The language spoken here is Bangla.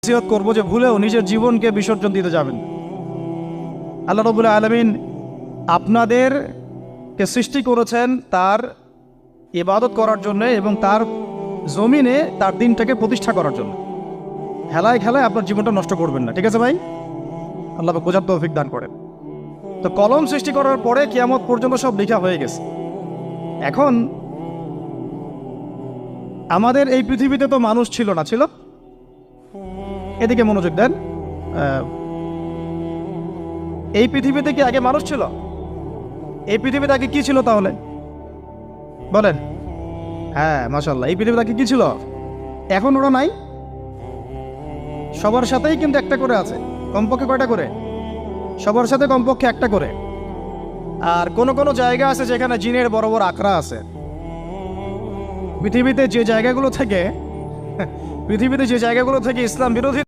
নসিহত করবো যে ভুলেও নিজের জীবনকে বিসর্জন দিতে যাবেন। আল্লাহ রাব্বুল আলামিন আপনাদেরকে সৃষ্টি করেছেন তার ইবাদত করার জন্য এবং তার জমিনে তার দিনটাকে প্রতিষ্ঠা করার জন্য। খেলায় খেলায় আপনার জীবনটা নষ্ট করবেন না, ঠিক আছে ভাই? আল্লাহ পাক বোঝার তৌফিক দান করেন। তো কলম সৃষ্টি করার পরে কিয়ামত পর্যন্ত সব লেখা হয়ে গেছে। এখন আমাদের এই পৃথিবীতে তো মানুষ ছিল না, ছিল? এদিকে মনোযোগ দেন। এই পৃথিবীতে কি আগে মানুষ ছিল? এই পৃথিবীতে আগে কি ছিল তাহলে বলেন? হ্যাঁ, মাশাআল্লাহ। এই পৃথিবীতে আগে কি ছিল? এখন ওরা নাই? সবার সাথেই কিন্তু একটা করে আছে। কমপক্ষে কয়টা করে? সবার সাথে কমপক্ষে একটা করে। আর কোন কোন জায়গা আছে যেখানে জিনের বড় বড় আখড়া আছে। পৃথিবীতে যে জায়গাগুলো থেকে ইসলাম বিরোধী